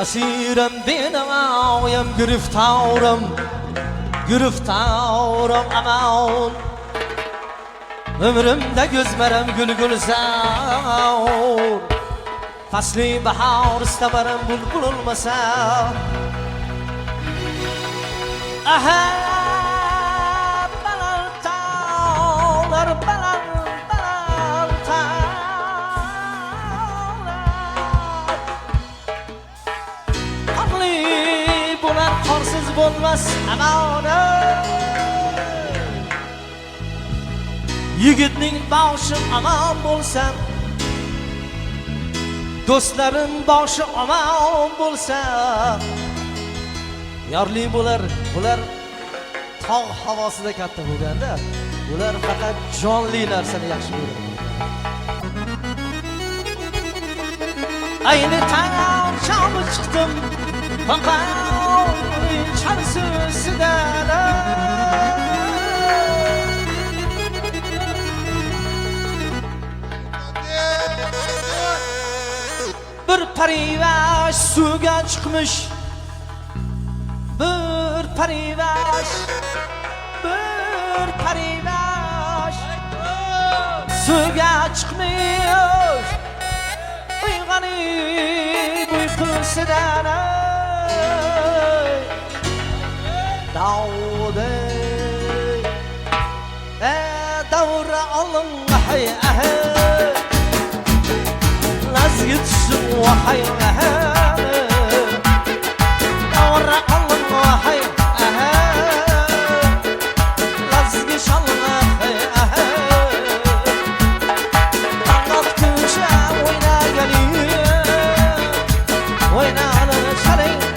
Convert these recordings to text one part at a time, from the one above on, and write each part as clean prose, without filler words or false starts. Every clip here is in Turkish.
Asirim benim ağayım giriftarım aman ömrümde gözmerim gül sağır Fasli bahar istemerim bulbul olmasa Aha balal tağlar balal Qorsiz bo'lmas amonat Yigitning boshi omon bo'lsa do'stlarim boshi omon bo'lsa yorli bo'lar bular tog' havosida katta bo'lganda ular faqat jonli narsani yaxshi ko'radi Ayni tong shomi chiqdim Bir parivash suvga chiqmish Bir parivash suvga chiqmish Uyg'onib uyqusidan Davde davra alın hay Laz yetişsin hay Davra alın hay Laz geçalın hay Anlat kuşa oyna geliyor Oyna alın şalay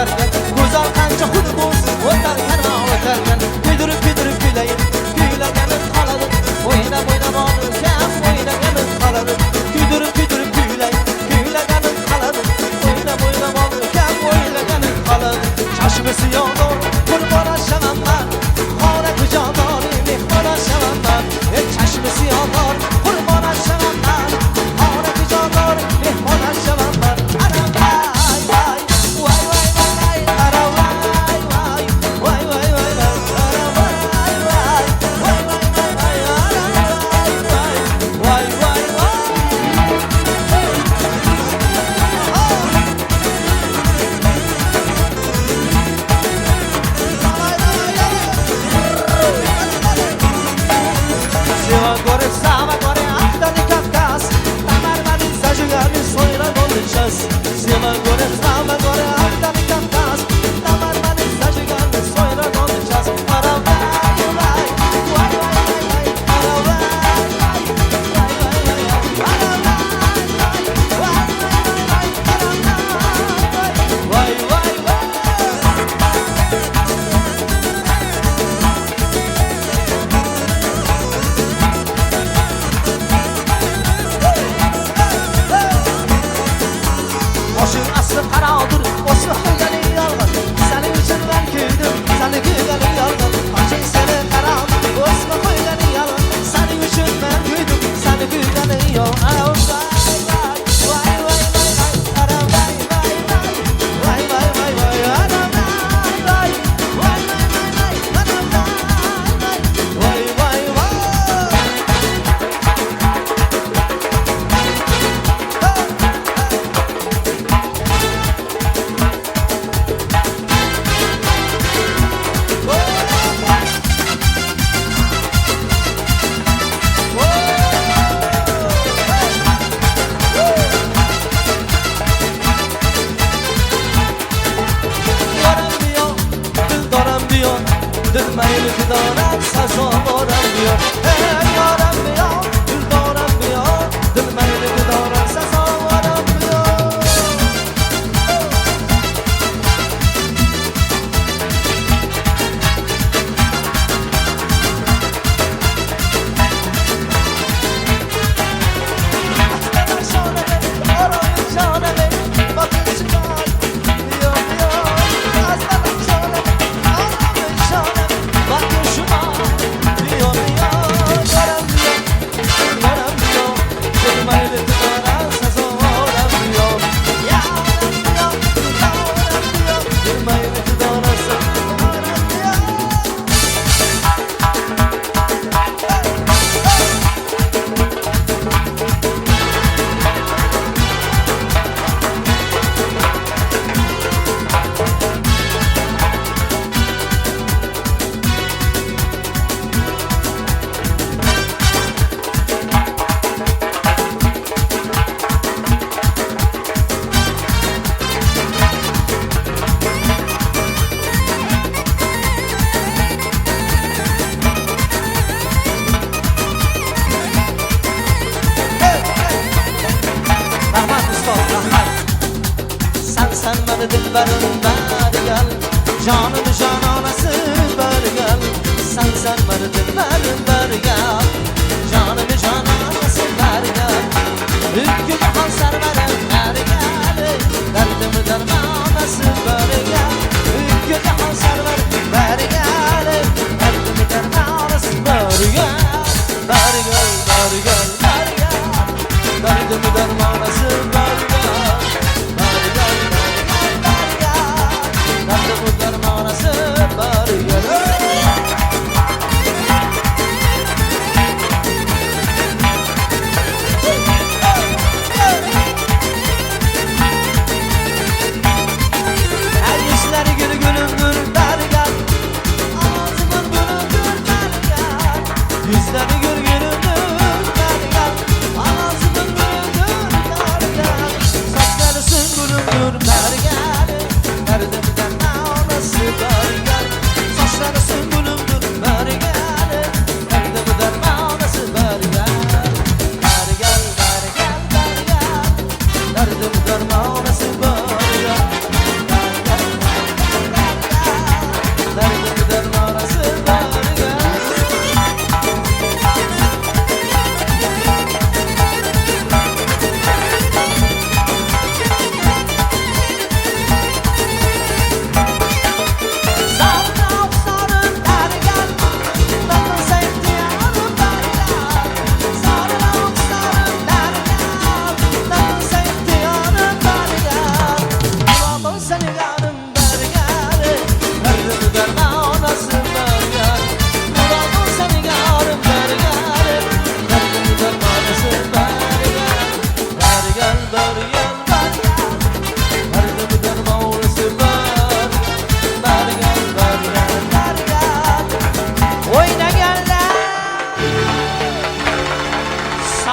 o'tarkan go'zal qancha xuddi bo'lsin o'tarkan o'tarkan kuydirib kuydirib kuylayin kuylaganim qoladi o'ynab o'ynab olsam o'ynaganim qoladi kuydirib kuydirib kuylayin kuylaganim qoladi o'ynab o'ynab olsam o'ynaganim qoladi chashmasi yo'q qurbon ashamanman xora kujodori mehmon ashamanman chashmasi yo'q qurbon ashamanman xora kujodori mehmon ashamanman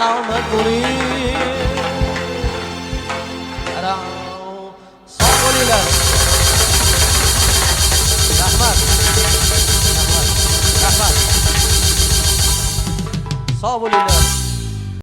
ana mecburi. Sağ bo'linglar. Rahmat. Rahmat. Rahmat. Sağ bo'linglar.